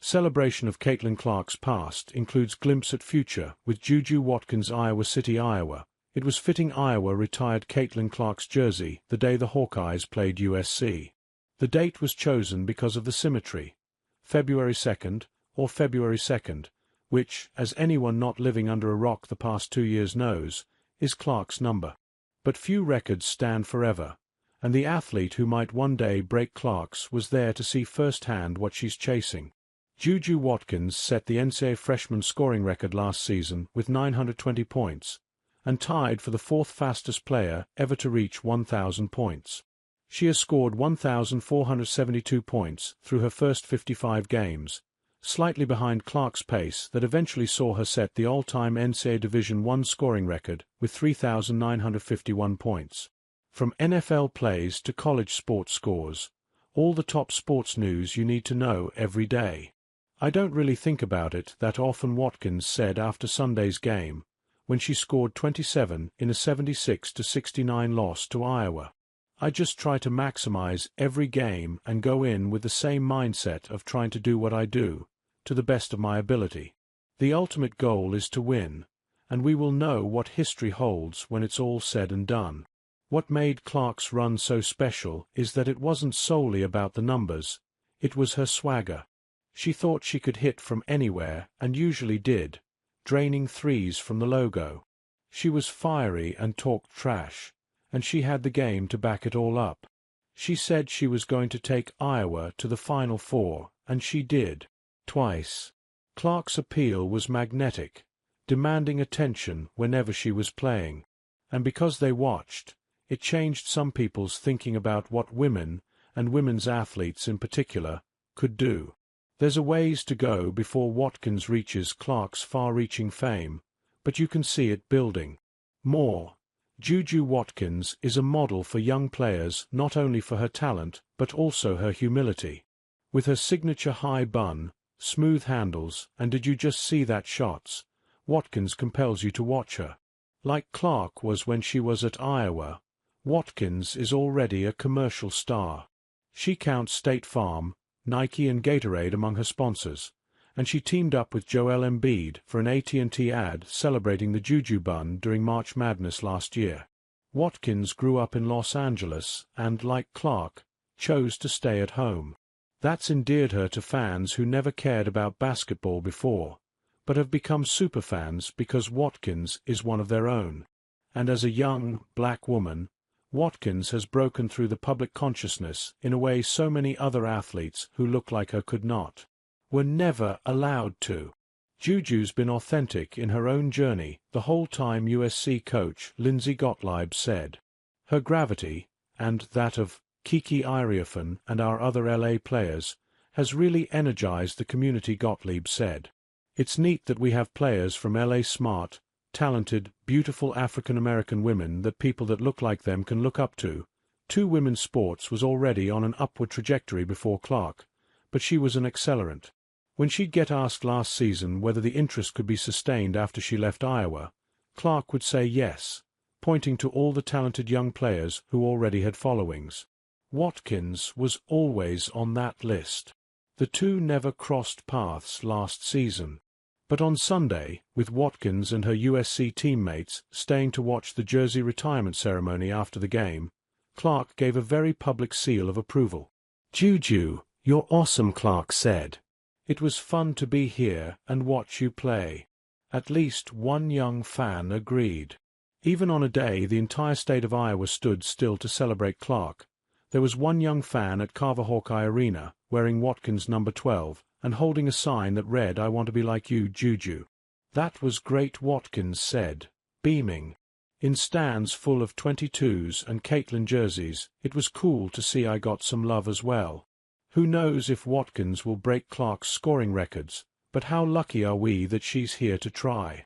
Celebration of Caitlin Clark's past includes glimpse at future with JuJu Watkins, Iowa City, Iowa. It was fitting Iowa retired Caitlin Clark's jersey the day the Hawkeyes played USC. The date was chosen because of the symmetry. February 2nd, or February 2nd, which, as anyone not living under a rock the past 2 years knows, is Clark's number. But few records stand forever, and the athlete who might one day break Clark's was there to see firsthand what she's chasing. JuJu Watkins set the NCAA freshman scoring record last season with 920 points, and tied for the fourth fastest player ever to reach 1,000 points. She has scored 1,472 points through her first 55 games, slightly behind Clark's pace that eventually saw her set the all-time NCAA Division I scoring record with 3,951 points. From NFL plays to college sports scores, all the top sports news you need to know every day. I don't really think about it that often, Watkins said after Sunday's game, when she scored 27 in a 76-69 loss to Iowa. I just try to maximize every game and go in with the same mindset of trying to do what I do, to the best of my ability. The ultimate goal is to win, and we will know what history holds when it's all said and done. What made Clark's run so special is that it wasn't solely about the numbers, it was her swagger. She thought she could hit from anywhere and usually did, draining threes from the logo. She was fiery and talked trash, and she had the game to back it all up. She said she was going to take Iowa to the Final Four, and she did, twice. Clark's appeal was magnetic, demanding attention whenever she was playing. And because they watched, it changed some people's thinking about what women, and women's athletes in particular, could do. There's a ways to go before Watkins reaches Clark's far-reaching fame, but you can see it building. More. JuJu Watkins is a model for young players not only for her talent but also her humility. With her signature high bun, smooth handles, and did you just see that shots, Watkins compels you to watch her. Like Clark was when she was at Iowa, Watkins is already a commercial star. She counts State Farm, Nike and Gatorade among her sponsors, and she teamed up with Joel Embiid for an AT&T ad celebrating the JuJu bun during March Madness last year. Watkins grew up in Los Angeles and, like Clark, chose to stay at home. That's endeared her to fans who never cared about basketball before, but have become superfans because Watkins is one of their own. And as a young, black woman, Watkins has broken through the public consciousness in a way so many other athletes who look like her could not. Were never allowed to. JuJu's been authentic in her own journey the whole time, USC coach Lindsey Gottlieb said. Her gravity, and that of Kiki Iriafen and our other LA players, has really energized the community, Gottlieb said. It's neat that we have players from LA, smart, talented, beautiful African-American women that people that look like them can look up to. Women's sports was already on an upward trajectory before Clark, but she was an accelerant. When she'd get asked last season whether the interest could be sustained after she left Iowa, Clark would say yes, pointing to all the talented young players who already had followings. Watkins was always on that list. The two never crossed paths last season. But on Sunday, with Watkins and her USC teammates staying to watch the jersey retirement ceremony after the game, Clark gave a very public seal of approval. "JuJu, you're awesome," Clark said. "It was fun to be here and watch you play." At least one young fan agreed. Even on a day the entire state of Iowa stood still to celebrate Clark, there was one young fan at Carver Hawkeye Arena wearing Watkins' number 12 and holding a sign that read, "I want to be like you, JuJu." "That was great," Watkins said, beaming. In stands full of 22s and Caitlin jerseys, it was cool to see I got some love as well. Who knows if Watkins will break Clark's scoring records, but how lucky are we that she's here to try.